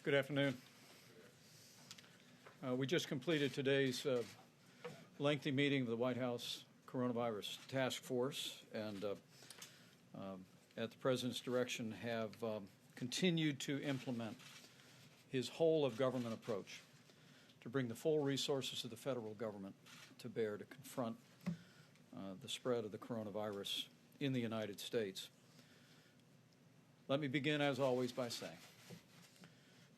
Good afternoon. We just completed today's lengthy meeting of the White House Coronavirus Task Force, and at the President's direction have continued to implement his whole-of-government approach to bring the full resources of the federal government to bear to confront the spread of the coronavirus in the United States. Let me begin, as always, by saying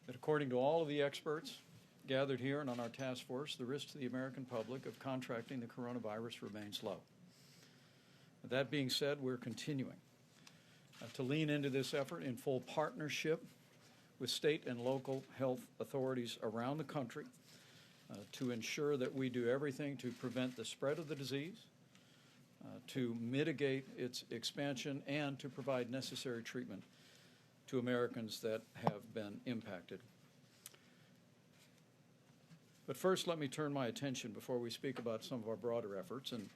that according to all of the experts gathered here and on our task force, the risk to the American public of contracting the coronavirus remains low. That being said, we're continuing to lean into this effort in full partnership with state and local health authorities around the country to ensure that we do everything to prevent the spread of the disease, to mitigate its expansion, and to provide necessary treatment to Americans that have been impacted. But first, let me turn my attention, before we speak about some of our broader efforts and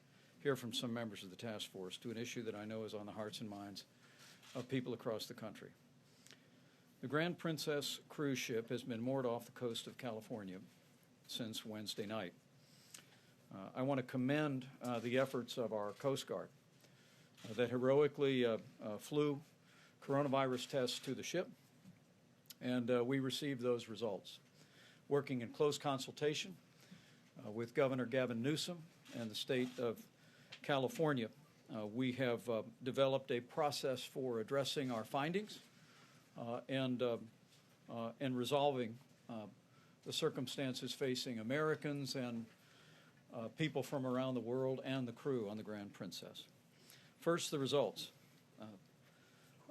hear from some members of the task force, to an issue that I know is on the hearts and minds of people across the country. The Grand Princess cruise ship has been moored off the coast of California since Wednesday night. I want to commend the efforts of our Coast Guard that heroically flew coronavirus tests to the ship, and we received those results. Working in close consultation with Governor Gavin Newsom and the state of California, we have developed a process for addressing our findings and resolving the circumstances facing Americans and people from around the world and the crew on the Grand Princess. First, the results.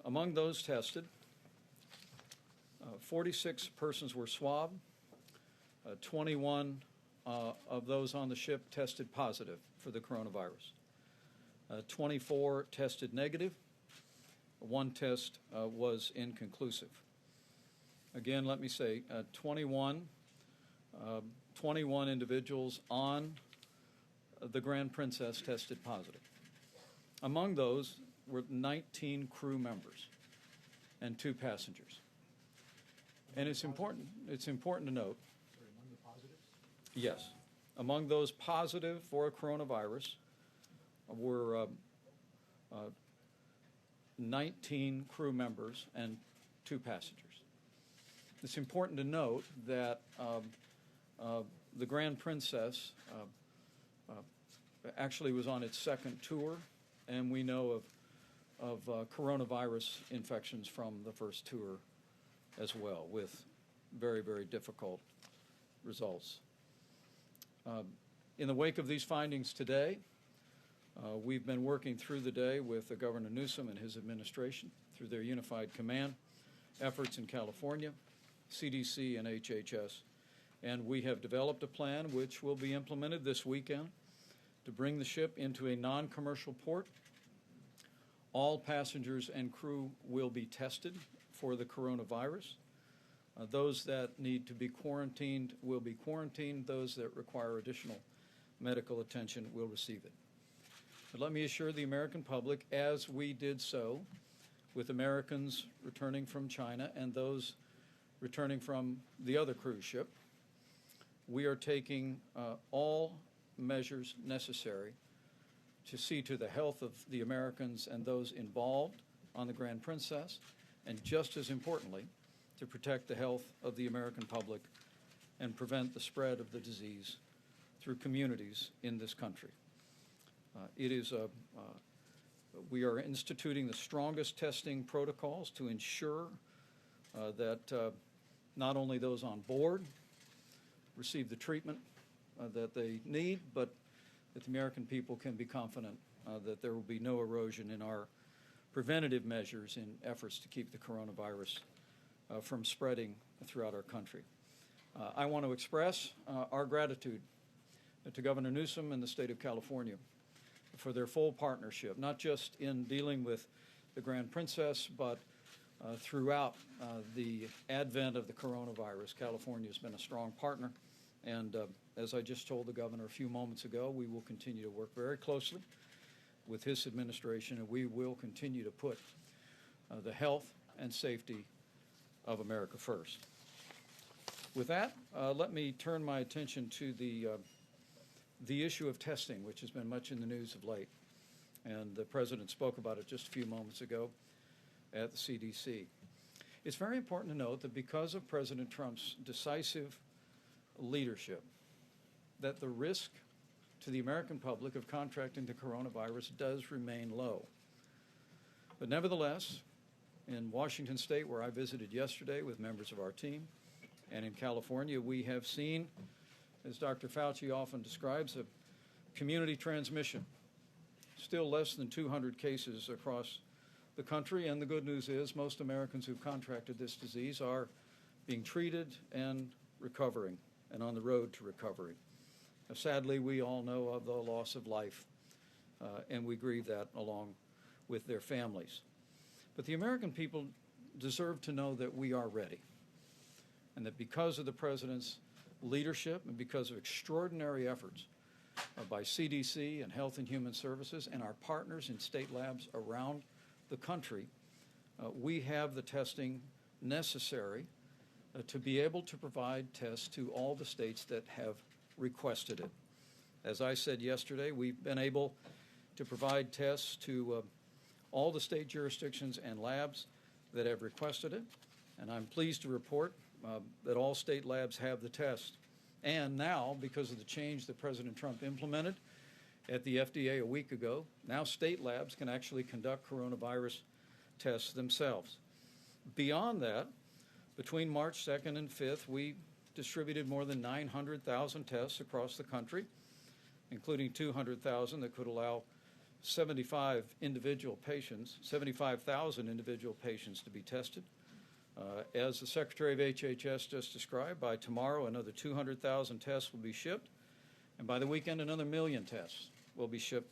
Among those tested, 46 persons were swabbed. 21 of those on the ship tested positive for the coronavirus. 24 tested negative. One test was inconclusive. Again, let me say 21 individuals on the Grand Princess tested positive. Among those were 19 crew members and 2 passengers. And it's important to note. Sorry, among the positives? Yes. Among those positive for coronavirus were 19 crew members and 2 passengers. It's important to note that the Grand Princess actually was on its second tour, and we know of coronavirus infections from the first tour as well, with very, very difficult results. In the wake of these findings today, we've been working through the day with Governor Newsom and his administration through their unified command efforts in California, CDC and HHS, and we have developed a plan which will be implemented this weekend to bring the ship into a non-commercial port. All passengers and crew will be tested for the coronavirus. Those that need to be quarantined will be quarantined. Those that require additional medical attention will receive it. But let me assure the American public, as we did so with Americans returning from China and those returning from the other cruise ship, we are taking all measures necessary to see to the health of the Americans and those involved on the Grand Princess, and just as importantly, to protect the health of the American public and prevent the spread of the disease through communities in this country. We are instituting the strongest testing protocols to ensure that not only those on board receive the treatment that they need, but that the American people can be confident that there will be no erosion in our preventative measures in efforts to keep the coronavirus from spreading throughout our country. I want to express our gratitude to Governor Newsom and the state of California for their full partnership, not just in dealing with the Grand Princess, but throughout the advent of the coronavirus. California has been a strong partner. And as I just told the governor a few moments ago, we will continue to work very closely with his administration, and we will continue to put the health and safety of America first. With that, let me turn my attention to the issue of testing, which has been much in the news of late. And the President spoke about it just a few moments ago at the CDC. It's very important to note that because of President Trump's decisive leadership, that the risk to the American public of contracting the coronavirus does remain low. But nevertheless, in Washington State, where I visited yesterday with members of our team, and in California, we have seen, as Dr. Fauci often describes, a community transmission. Still less than 200 cases across the country, and the good news is most Americans who've contracted this disease are being treated and recovering and on the road to recovery. Sadly, we all know of the loss of life, and we grieve that along with their families. But the American people deserve to know that we are ready, and that because of the President's leadership and because of extraordinary efforts by CDC and Health and Human Services and our partners in state labs around the country, we have the testing necessary to be able to provide tests to all the states that have requested it. As I said yesterday, we've been able to provide tests to all the state jurisdictions and labs that have requested it, and I'm pleased to report that all state labs have the test. And now, because of the change that President Trump implemented at the FDA a week ago, now state labs can actually conduct coronavirus tests themselves. Beyond that, between March 2nd and 5th, we distributed more than 900,000 tests across the country, including 200,000 that could allow 75,000 individual patients to be tested. As the Secretary of HHS just described, by tomorrow another 200,000 tests will be shipped, and by the weekend another 1 million tests will be shipped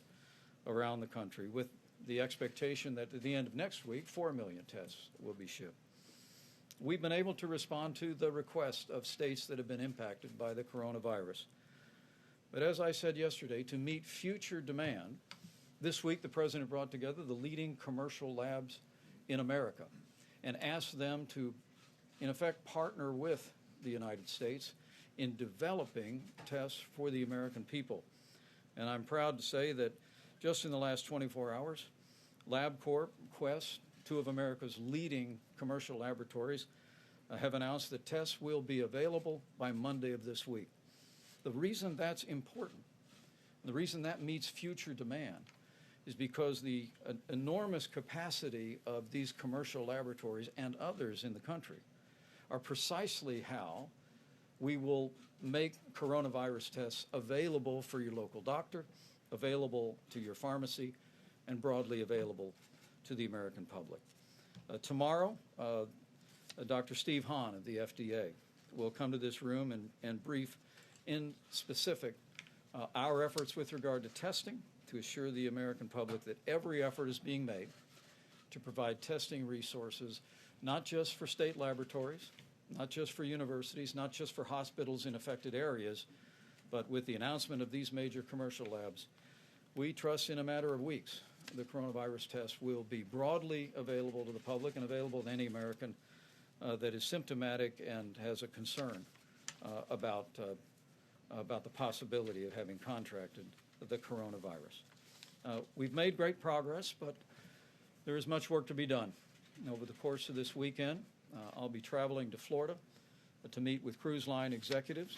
around the country, with the expectation that at the end of next week 4 million tests will be shipped. We've been able to respond to the request of states that have been impacted by the coronavirus. But as I said yesterday, to meet future demand, this week the President brought together the leading commercial labs in America and asked them to, in effect, partner with the United States in developing tests for the American people. And I'm proud to say that just in the last 24 hours, LabCorp, Quest, two of America's leading commercial laboratories, have announced that tests will be available by Monday of this week. The reason that's important, the reason that meets future demand, is because the enormous capacity of these commercial laboratories and others in the country are precisely how we will make coronavirus tests available for your local doctor, available to your pharmacy, and broadly available to the American public. Tomorrow, Dr. Steve Hahn of the FDA will come to this room and brief in specific our efforts with regard to testing, to assure the American public that every effort is being made to provide testing resources, not just for state laboratories, not just for universities, not just for hospitals in affected areas, but with the announcement of these major commercial labs, we trust in a matter of weeks the coronavirus test will be broadly available to the public and available to any American that is symptomatic and has a concern about the possibility of having contracted the coronavirus. We've made great progress, but there is much work to be done. Over the course of this weekend, I'll be traveling to Florida to meet with cruise line executives.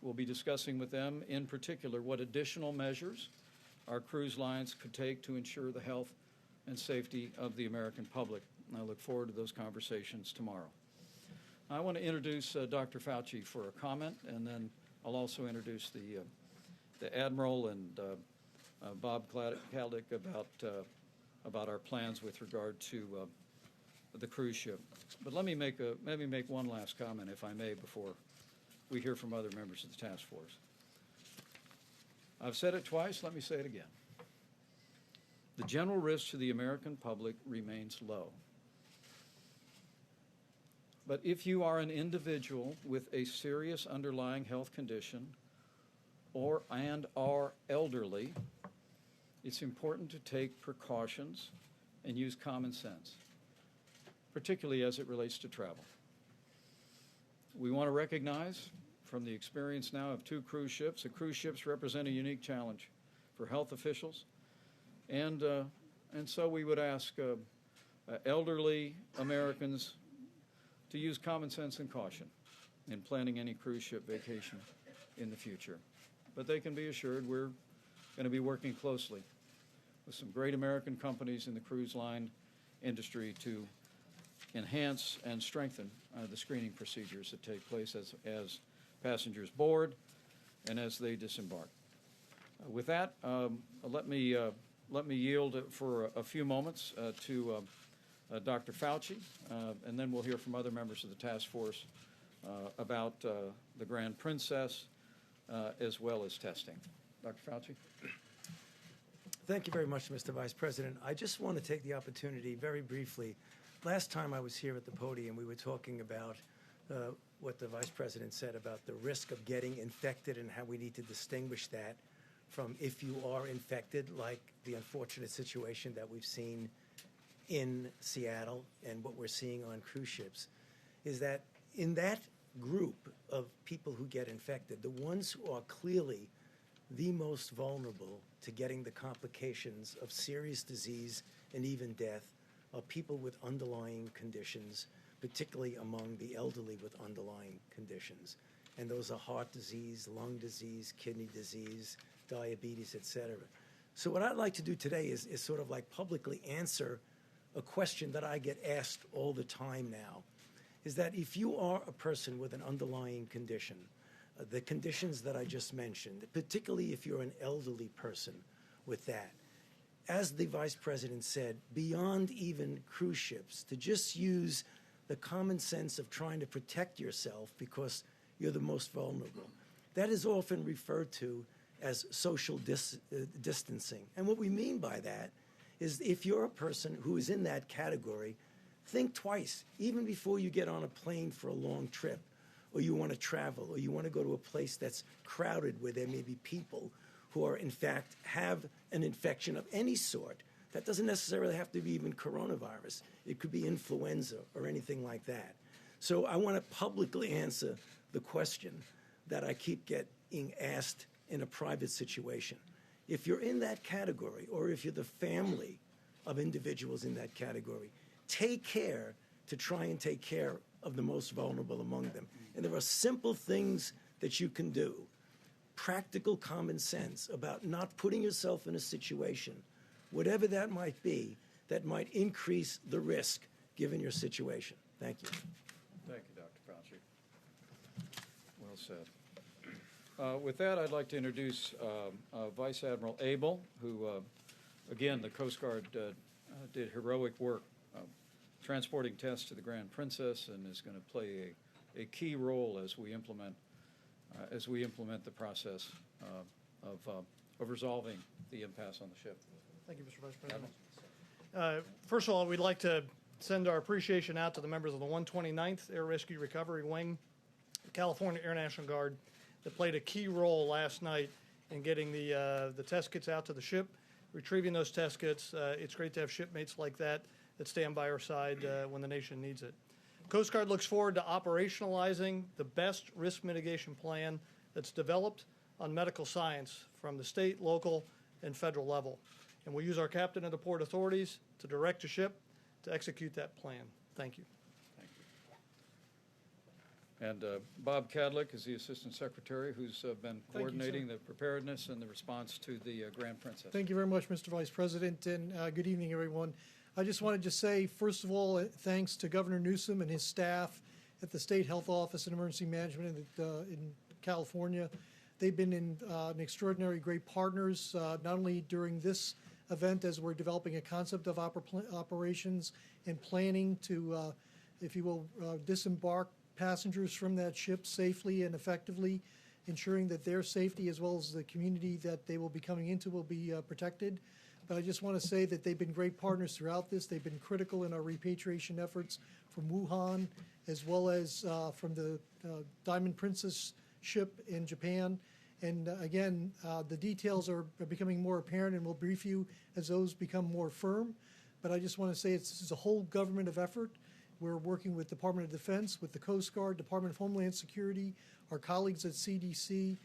We'll be discussing with them in particular what additional measures our cruise lines could take to ensure the health and safety of the American public. And I look forward to those conversations tomorrow. I want to introduce Dr. Fauci for a comment, and then I'll also introduce the Admiral and Bob Kaldick about our plans with regard to the cruise ship. But let me make one last comment, if I may, before we hear from other members of the task force. I've said it twice, let me say it again. The general risk to the American public remains low. But if you are an individual with a serious underlying health condition and are elderly, it's important to take precautions and use common sense, particularly as it relates to travel. we want to recognize from the experience now of 2 cruise ships, the cruise ships represent a unique challenge for health officials, and so we would ask elderly Americans to use common sense and caution in planning any cruise ship vacation in the future. But they can be assured we're going to be working closely with some great American companies in the cruise line industry to enhance and strengthen the screening procedures that take place as passengers board and as they disembark. With that, let me yield for a few moments to Dr. Fauci, and then we'll hear from other members of the task force about the Grand Princess as well as testing. Dr. Fauci? Thank you very much, Mr. Vice President. I just want to take the opportunity very briefly. Last time I was here at the podium, we were talking about what the Vice President said about the risk of getting infected and how we need to distinguish that from if you are infected, like the unfortunate situation that we've seen in Seattle and what we're seeing on cruise ships, is that in that group of people who get infected, the ones who are clearly the most vulnerable to getting the complications of serious disease and even death are people with underlying conditions, particularly among the elderly with underlying conditions. And those are heart disease, lung disease, kidney disease, diabetes, etc. So what I'd like to do today is sort of like publicly answer a question that I get asked all the time now, is that if you are a person with an underlying condition, the conditions that I just mentioned, particularly if you're an elderly person with that, as the Vice President said, beyond even cruise ships, to just use the common sense of trying to protect yourself because you're the most vulnerable. That is often referred to as social distancing. And what we mean by that is if you're a person who is in that category, think twice, even before you get on a plane for a long trip, or you want to travel, or you want to go to a place that's crowded where there may be people who are, in fact, have an infection of any sort. That doesn't necessarily have to be even coronavirus. It could be influenza or anything like that. So I want to publicly answer the question that I keep getting asked in a private situation. If you're in that category, or if you're the family of individuals in that category, take care to try and take care of the most vulnerable among them. And there are simple things that you can do, practical common sense about not putting yourself in a situation, whatever that might be, that might increase the risk given your situation. Thank you. Thank you, Dr. Fauci. Well said. With that, I'd like to introduce Vice Admiral Abel, who, again, the Coast Guard did heroic work transporting tests to the Grand Princess, and is going to play a key role as we implement the process of resolving the impasse on the ship. Thank you, Mr. Vice President. First of all, we'd like to send our appreciation out to the members of the 129th Air Rescue Recovery Wing, the California Air National Guard, that played a key role last night in getting the test kits out to the ship, retrieving those test kits. It's great to have shipmates like that stand by our side when the nation needs it. Coast Guard looks forward to operationalizing the best risk mitigation plan that's developed on medical science from the state, local, and federal level. And we'll use our captain and the port authorities to direct the ship to execute that plan. Thank you. And Bob Cadlick is the Assistant Secretary who's been coordinating the preparedness and the response to the Grand Princess. Thank you very much, Mr. Vice President, and good evening, everyone. I just wanted to say, first of all, thanks to Governor Newsom and his staff at the State Health Office and Emergency Management in California. They've been an extraordinary great partners, not only during this event as we're developing a concept of operations and planning to, if you will, disembark passengers from that ship safely and effectively, ensuring that their safety as well as the community that they will be coming into will be protected. But I just want to say that they've been great partners throughout this. They've been critical in our repatriation efforts from Wuhan, as well as from the Diamond Princess ship in Japan. And again, the details are becoming more apparent, and we'll brief you as those become more firm. But I just want to say this is a whole government of effort We're working with Department of Defense, with the Coast Guard, Department of Homeland Security, our colleagues at CDC,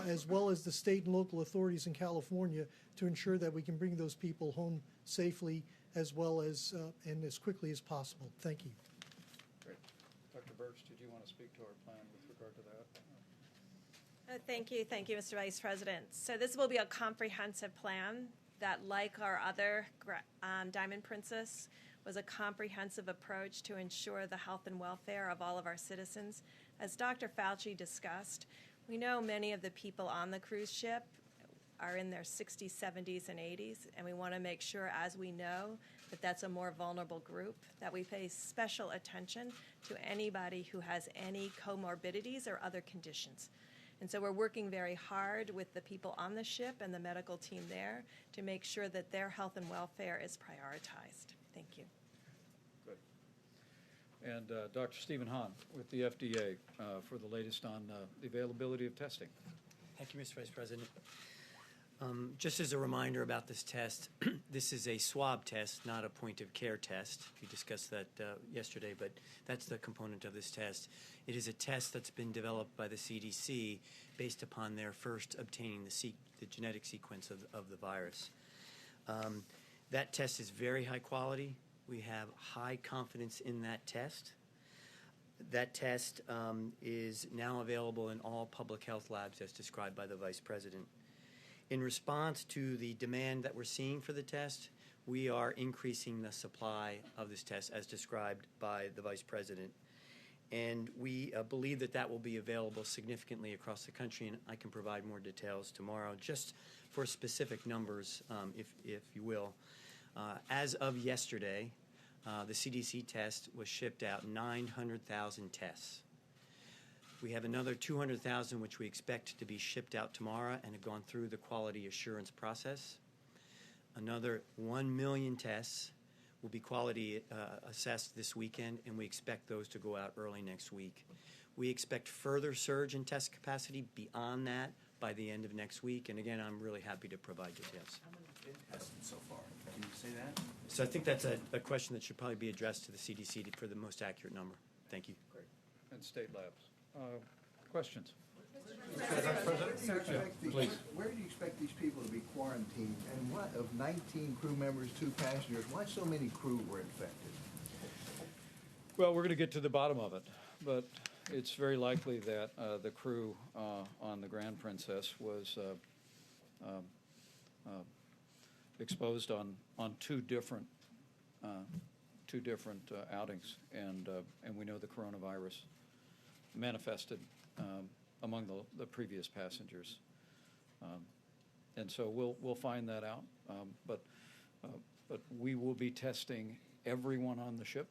as well as the state and local authorities in California to ensure that we can bring those people home safely as well as and as quickly as possible. Thank you. Great. Dr. Birch, did you want to speak to our plan with regard to that? Thank you, Mr. Vice President. So this will be a comprehensive plan that, like our other Diamond Princess, was a comprehensive approach to ensure the health and welfare of all of our citizens. As Dr. Fauci discussed, we know many of the people on the cruise ship are in their 60s, 70s, and 80s, and we want to make sure, as we know, that that's a more vulnerable group, that we pay special attention to anybody who has any comorbidities or other conditions. And so we're working very hard with the people on the ship and the medical team there to make sure that their health and welfare is prioritized. Thank you. Good. And Dr. Stephen Hahn with the FDA for the latest on the availability of testing. Thank you, Mr. Vice President. Just as a reminder about this test, this is a swab test, not a point-of-care test. We discussed that yesterday, but that's the component of this test. It is a test that's been developed by the CDC based upon their first obtaining the genetic sequence of the virus. That test is very high quality. We have high confidence in that test. That test is now available in all public health labs as described by the Vice President. In response to the demand that we're seeing for the test, we are increasing the supply of this test as described by the Vice President. And we believe that that will be available significantly across the country, and I can provide more details tomorrow just for specific numbers, if you will. As of yesterday, the CDC test was shipped out 900,000 tests. We have another 200,000 which we expect to be shipped out tomorrow and have gone through the quality assurance process. Another 1 million tests will be quality assessed this weekend, and we expect those to go out early next week. We expect further surge in test capacity beyond that by the end of next week, and again, I'm really happy to provide details. How many have been tested so far? Can you say that? So I think that's a question that should probably be addressed to the CDC for the most accurate number. Thank you. Great. And state labs. Questions? Please. Where do you expect these people to be quarantined? And what, of 19 crew members, 2 passengers, why so many crew were infected? Well, we're going to get to the bottom of it, but it's very likely that the crew on the Grand Princess was exposed on two different outings, and we know the coronavirus manifested among the previous passengers, and so we'll find that out. But we will be testing everyone on the ship.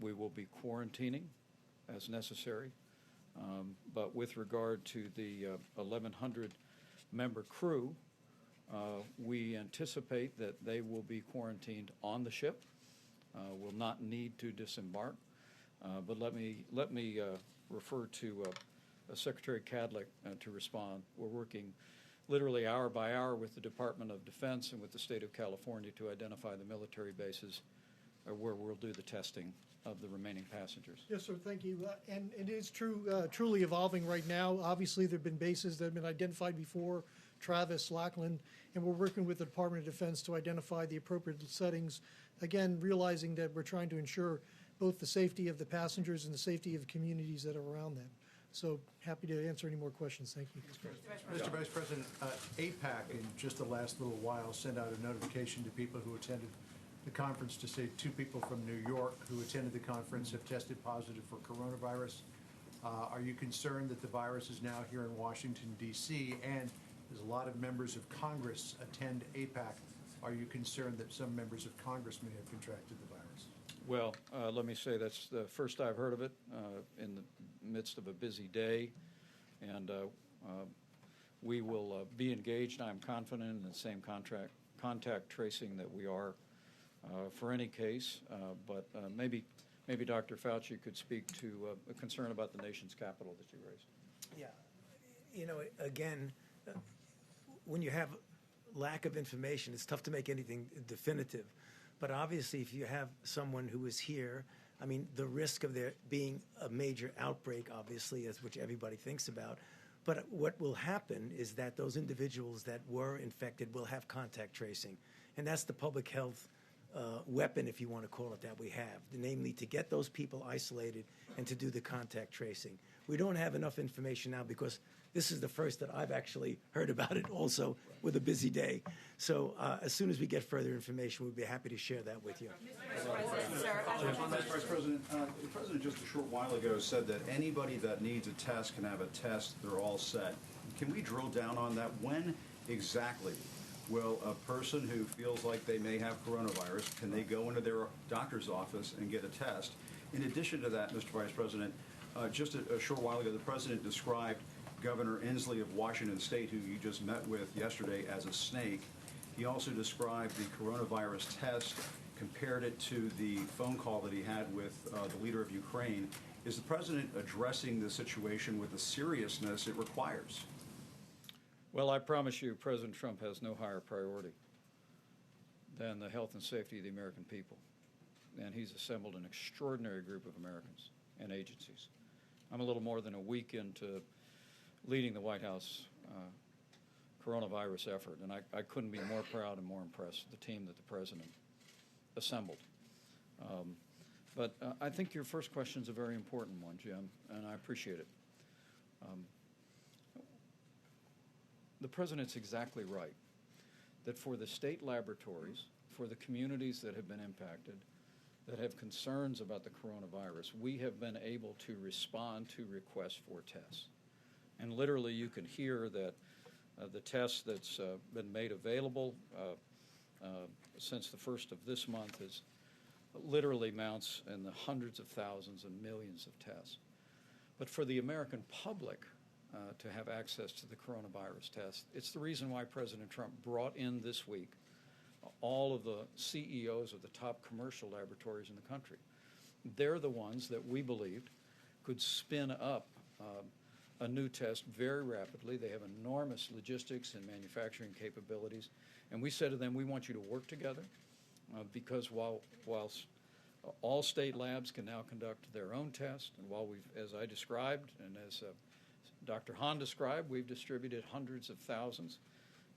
We will be quarantining as necessary. But with regard to the 1,100 member crew, we anticipate that they will be quarantined on the ship. Will not need to disembark. But let me refer to Secretary Cadlick to respond. We're working literally hour by hour with the Department of Defense and with the state of California to identify the military bases where we'll do the testing of the remaining passengers. Yes, sir. Thank you. And it is truly evolving right now. Obviously, there have been bases that have been identified before, Travis, Lackland, and we're working with the Department of Defense to identify the appropriate settings. Again, realizing that we're trying to ensure both the safety of the passengers and the safety of the communities that are around them. So happy to answer any more questions. Thank you. Mr. Vice President, APAC in just the last little while sent out a notification to people who attended the conference to say 2 people from New York who attended the conference have tested positive for coronavirus. Are you concerned that the virus is now here in Washington, D.C., and as a lot of members of Congress attend APAC, are you concerned that some members of Congress may have contracted the virus? Well, let me say that's the first I've heard of it in the midst of a busy day, and we will be engaged. I'm confident in the same contact tracing that we are for any case, but maybe Dr. Fauci could speak to a concern about the nation's capital that you raised. Yeah, you know, again, when you have lack of information, it's tough to make anything definitive. But obviously, if you have someone who is here I mean, the risk of there being a major outbreak, obviously, is which everybody thinks about. But what will happen is that those individuals that were infected will have contact tracing. And that's the public health weapon, if you want to call it that, we have, namely to get those people isolated and to do the contact tracing. We don't have enough information now because this is the first that I've actually heard about it also with a busy day. So as soon as we get further information, we'd be happy to share that with you. Mr. Vice President, the President just a short while ago said that anybody that needs a test can have a test. They're all set. Can we drill down on that? When exactly will a person who feels like they may have coronavirus, can they go into their doctor's office and get a test? In addition to that, Mr. Vice President, just a short while ago, the President described Governor Inslee of Washington State, who you just met with yesterday, as a snake. He also described the coronavirus test, compared it to the phone call that he had with the leader of Ukraine. Is the President addressing the situation with the seriousness it requires? Well, I promise you, President Trump has no higher priority than the health and safety of the American people. And he's assembled an extraordinary group of Americans and agencies. I'm a little more than a week into leading the White House coronavirus effort, and I couldn't be more proud and more impressed with the team that the President assembled. But I think your first question is a very important one, Jim, and I appreciate it. The President's exactly right that for the state laboratories, for the communities that have been impacted, that have concerns about the coronavirus, we have been able to respond to requests for tests. And literally you can hear that the test that's been made available since the first of this month is literally mounts in the hundreds of thousands and millions of tests. But for the American public to have access to the coronavirus test, it's the reason why President Trump brought in this week all of the CEOs of the top commercial laboratories in the country. They're the ones that we believed could spin up a new test very rapidly. They have enormous logistics and manufacturing capabilities. And we said to them, we want you to work together because whilst all state labs can now conduct their own test, and while we've, as I described, and as Dr. Hahn described, we've distributed hundreds of thousands,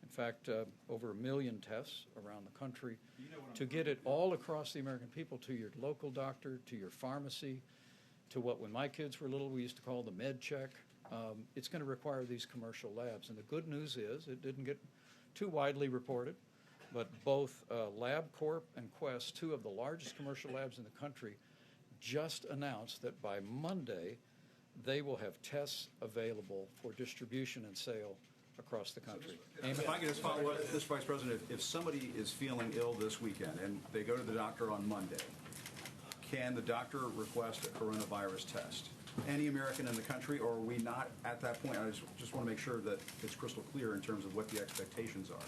in fact, over 1 million tests around the country to get it all across the American people, to your local doctor, to your pharmacy, to what when my kids were little we used to call the med check. It's going to require these commercial labs. And the good news is it didn't get too widely reported, but both LabCorp and Quest, two of the largest commercial labs in the country, just announced that by Monday they will have tests available for distribution and sale across the country. If I could just follow up, Mr. Vice President, if somebody is feeling ill this weekend and they go to the doctor on Monday, can the doctor request a coronavirus test? Any American in the country, or are we not at that point? I just want to make sure that it's crystal clear in terms of what the expectations are.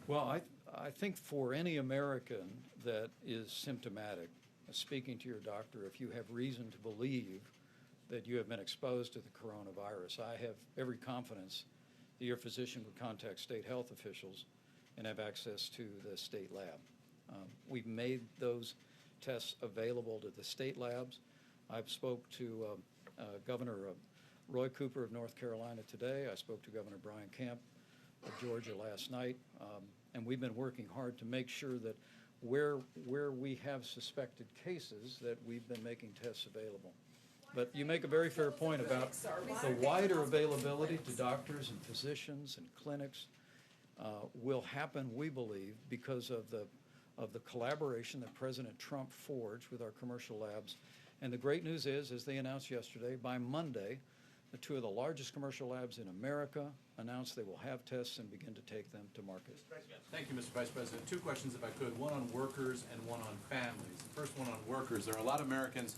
Well, I think for any American that is symptomatic, speaking to your doctor, if you have reason to believe that you have been exposed to the coronavirus, I have every confidence that your physician would contact state health officials and have access to the state lab. We've made those tests available to the state labs. I've spoke to Governor Roy Cooper of North Carolina today. I spoke to Governor Brian Kemp of Georgia last night. And we've been working hard to make sure that where we have suspected cases, that we've been making tests available. But you make a very fair point about the wider availability to doctors and physicians and clinics will happen, we believe, because of the collaboration that President Trump forged with our commercial labs. And the great news is, as they announced yesterday, by Monday, the two of the largest commercial labs in America announced they will have tests and begin to take them to market. Thank you, Mr. Vice President. Two questions, if I could, one on workers and one on families. The first one on workers. There are a lot of Americans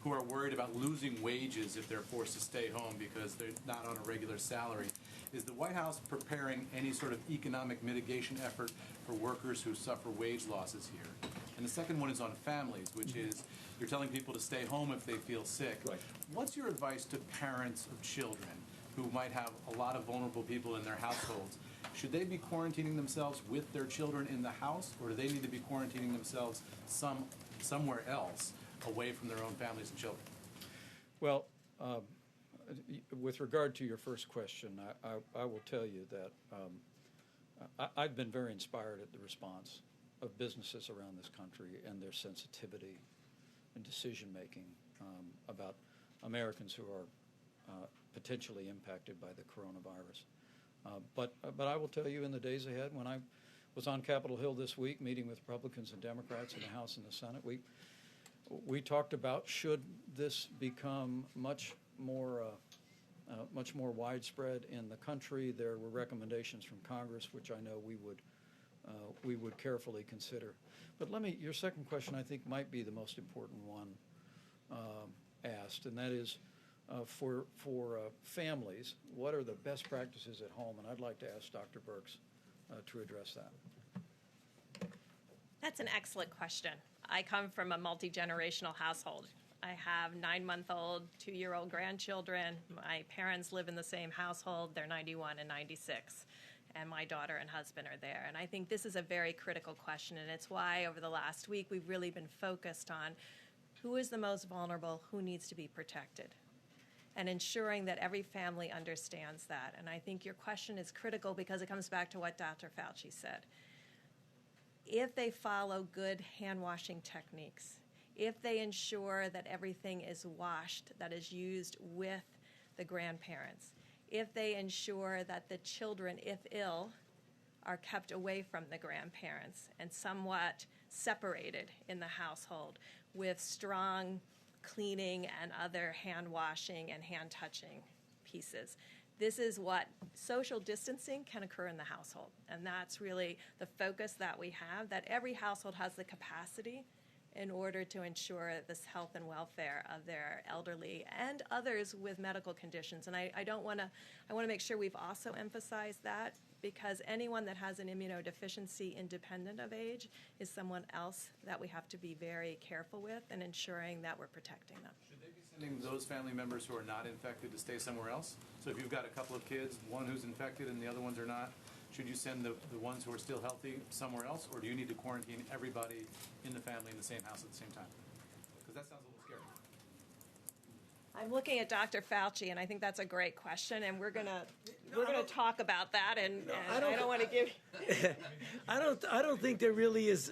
who are worried about losing wages if they're forced to stay home because they're not on a regular salary. Is the White House preparing any sort of economic mitigation effort for workers who suffer wage losses here? And the second one is on families, which is you're telling people to stay home if they feel sick. Right. What's your advice to parents of children who might have a lot of vulnerable people in their households? Should they be quarantining themselves with their children in the house, or do they need to be quarantining themselves somewhere else away from their own families and children? Well, with regard to your first question, I will tell you that I've been very inspired at the response of businesses around this country and their sensitivity and decision-making about Americans who are potentially impacted by the coronavirus. But I will tell you, in the days ahead, when I was on Capitol Hill this week meeting with Republicans and Democrats in the House and the Senate, we talked about, should this become much more widespread in the country, there were recommendations from Congress, which I know we would carefully consider. But your second question, I think, might be the most important one asked, and that is for families, what are the best practices at home? And I'd like to ask Dr. Birx to address that. That's an excellent question. I come from a multi-generational household. I have 9-month-old, 2-year-old grandchildren. My parents live in the same household. They're 91 and 96. And my daughter and husband are there. And I think this is a very critical question, and it's why over the last week we've really been focused on who is the most vulnerable, who needs to be protected, and ensuring that every family understands that. And I think your question is critical because it comes back to what Dr. Fauci said. If they follow good hand-washing techniques, if they ensure that everything is washed, that is used with the grandparents, if they ensure that the children, if ill, are kept away from the grandparents and somewhat separated in the household with strong cleaning and other hand washing and hand touching pieces. This is what social distancing can occur in the household. And that's really the focus that we have, that every household has the capacity in order to ensure this health and welfare of their elderly and others with medical conditions. And I want to make sure we've also emphasized that, because anyone that has an immunodeficiency independent of age is someone else that we have to be very careful with and ensuring that we're protecting them. Should they be sending those family members who are not infected to stay somewhere else? So if you've got a couple of kids, one who's infected and the other ones are not, should you send the ones who are still healthy somewhere else, or do you need to quarantine everybody in the family in the same house at the same time? Because that sounds a little scary. I'm looking at Dr. Fauci, and I think that's a great question, and we're gonna talk about that. And I don't want to give. I don't think there really is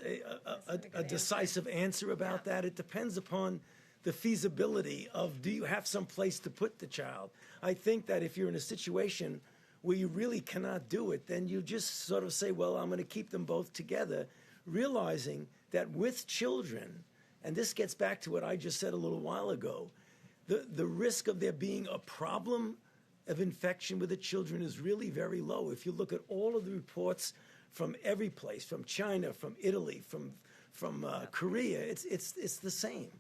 a decisive answer about that. It depends upon the feasibility of, do you have some place to put the child? I think that if you're in a situation where you really cannot do it, then you just sort of say, well, I'm going to keep them both together, realizing that with children, and this gets back to what I just said a little while ago, the risk of there being a problem of infection with the children is really very low. If you look at all of the reports from every place, from China, from Italy, from Korea, it's the same.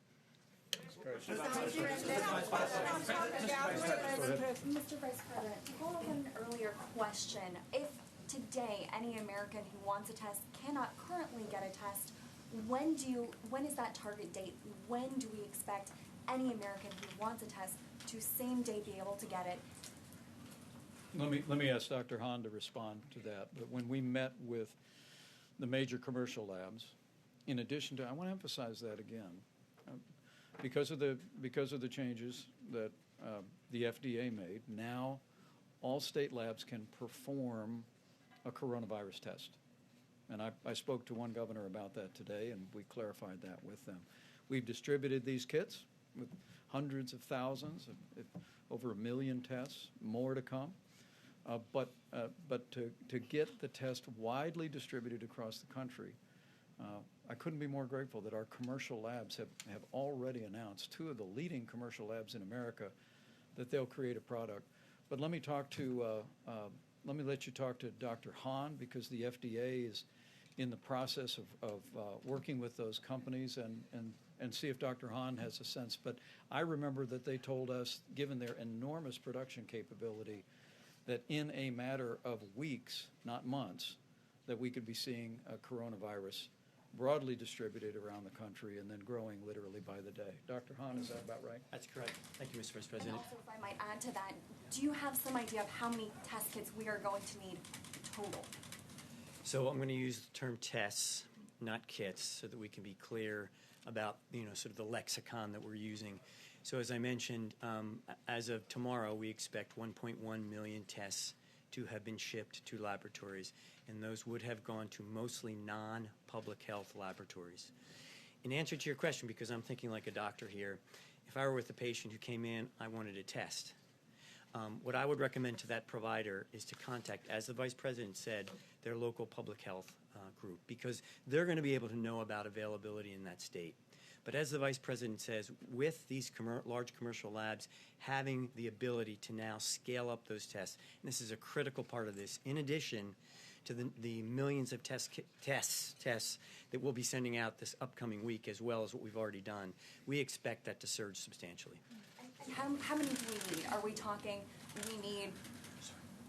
Mr. Vice President, to follow up on an earlier question, if today any American who wants a test cannot currently get a test, when is that target date? When do we expect any American who wants a test to same day be able to get it? Let me ask Dr. Hahn to respond to that. But when we met with the major commercial labs, in addition to, I want to emphasize that again, because of the changes that the FDA made, now all state labs can perform a coronavirus test. And I spoke to one governor about that today, and we clarified that with them. We've distributed these kits with hundreds of thousands, over 1 million tests, more to come. But to get the test widely distributed across the country, I couldn't be more grateful that our commercial labs have already announced, 2 of the leading commercial labs in America, that they'll create a product. But let me let you talk to Dr. Hahn, because the FDA is in the process of working with those companies and see if Dr. Hahn has a sense. But I remember that they told us, given their enormous production capability, that in a matter of weeks, not months, that we could be seeing a coronavirus broadly distributed around the country and then growing literally by the day. Dr. Hahn, is that about right? That's correct. Thank you, Mr. Vice And President. also, if I might add to that, do you have some idea of how many test kits we are going to need total? So I'm going to use the term tests, not kits, so that we can be clear. about, sort of the lexicon that we're using. So as I mentioned, as of tomorrow, we expect 1.1 million tests to have been shipped to laboratories, and those would have gone to mostly non-public health laboratories. In answer to your question, because I'm thinking like a doctor here, if I were with a patient who came in, I wanted a test. What I would recommend to that provider is to contact, as the Vice President said, their local public health group, because they're going to be able to know about availability in that state. But as the Vice President says, with these large commercial labs having the ability to now scale up those tests, and this is a critical part of this, in addition to the millions of tests that we'll be sending out this upcoming week, as well as what we've already done, we expect that to surge substantially. And how many do we need? Are we talking we need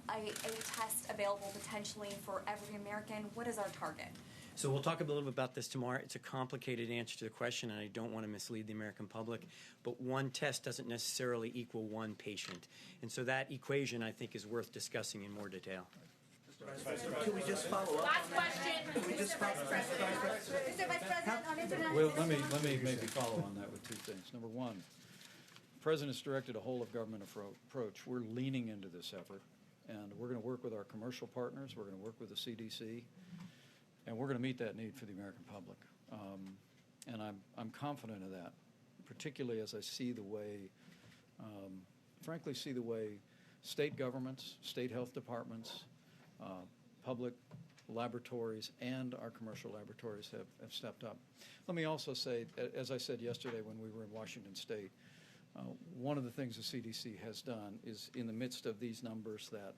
a test available potentially for every American? What is our target? So we'll talk a little bit about this tomorrow. It's a complicated answer to the question, and I don't want to mislead the American public, but one test doesn't necessarily equal one patient. And so that equation, I think, is worth discussing in more detail. Can we just follow up? Last question, Mr. Vice President. Mr. Vice President, on international... Well, let me maybe follow on that with two things. Number one, the President's directed a whole-of-government approach. We're leaning into this effort, and we're going to work with our commercial partners. We're going to work with the CDC. And we're going to meet that need for the American public. And I'm confident of that, particularly as I see the way, frankly, see the way state governments, state health departments, public laboratories, and our commercial laboratories have stepped up. Let me also say, as I said yesterday when we were in Washington State, one of the things the CDC has done is, in the midst of these numbers that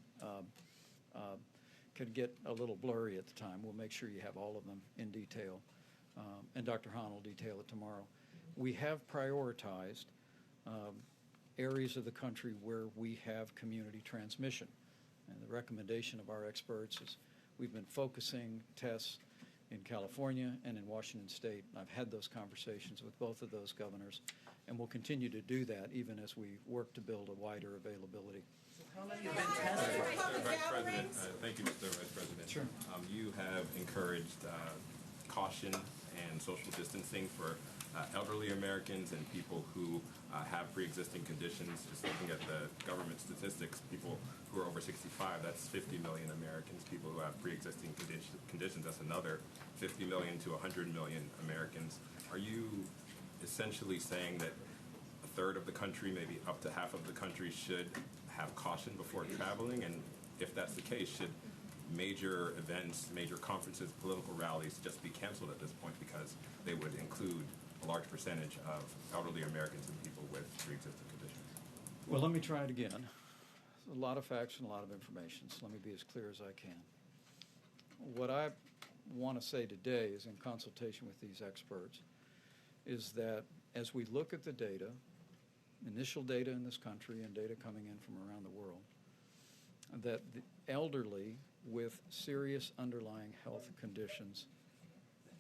could get a little blurry at the time, we'll make sure you have all of them in detail, and Dr. Hahn will detail it tomorrow. We have prioritized areas of the country where we have community transmission, and the recommendation of our experts is we've been focusing tests in California and in Washington State. I've had those conversations with both of those governors, and we'll continue to do that even as we work to build a wider availability. How many have been tested? Mr. Vice President, thank you, Mr. Vice President. Sure. You have encouraged caution and social distancing for elderly Americans and people who have pre-existing conditions. Just looking at the government statistics, people who are over 65, that's 50 million Americans. People who have pre-existing conditions, that's another 50 million to 100 million Americans. Are you essentially saying that a third of the country, maybe up to half of the country, should have caution before traveling? And if that's the case, should major events, major conferences, political rallies just be canceled at this point because they would include a large percentage of elderly Americans and people with pre-existing conditions? Well, let me try it again. A lot of facts and a lot of information, so let me be as clear as I can. What I want to say today is, in consultation with these experts, is that as we look at the data, initial data in this country and data coming in from around the world, that the elderly with serious underlying health conditions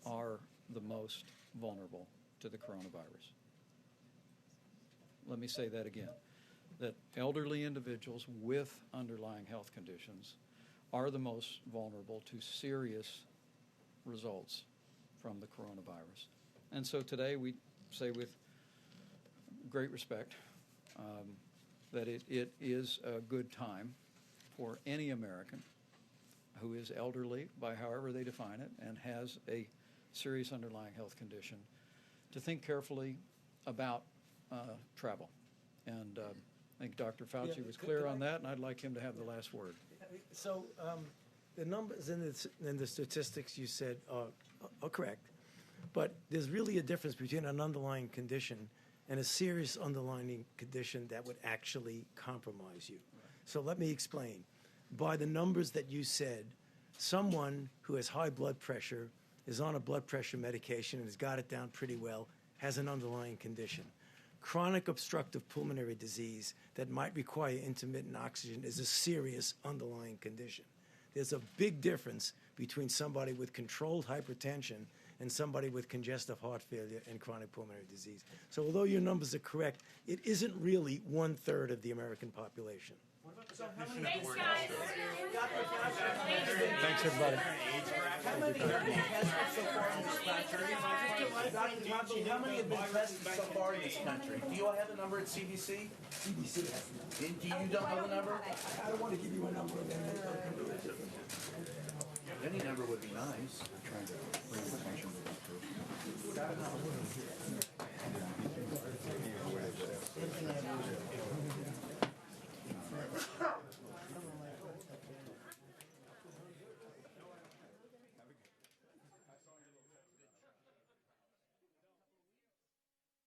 are the most vulnerable to the coronavirus. Let me say that again, that elderly individuals with underlying health conditions are the most vulnerable to serious results from the coronavirus. And so today we say with great respect that it is a good time for any American who is elderly, by however they define it, and has a serious underlying health condition, to think carefully about travel. And I think Dr. Fauci was clear on that, and I'd like him to have the last word. So the numbers and the statistics you said are correct, but there's really a difference between an underlying condition and a serious underlying condition that would actually compromise you. So let me explain. By the numbers that you said, someone who has high blood pressure, is on a blood pressure medication and has got it down pretty well, has an underlying condition. Chronic obstructive pulmonary disease that might require intermittent oxygen is a serious underlying condition. There's a big difference between somebody with controlled hypertension and somebody with congestive heart failure and chronic pulmonary disease. So although your numbers are correct, it isn't really 1/3 of the American population. What Thanks, everybody. How many have been tested so far in this country? Dr. Thompson, how many have been tested so far in this country? Do you all have the number at CDC? CDC has the number. You don't know the number? I don't want to give you a number of them. Any number would be nice.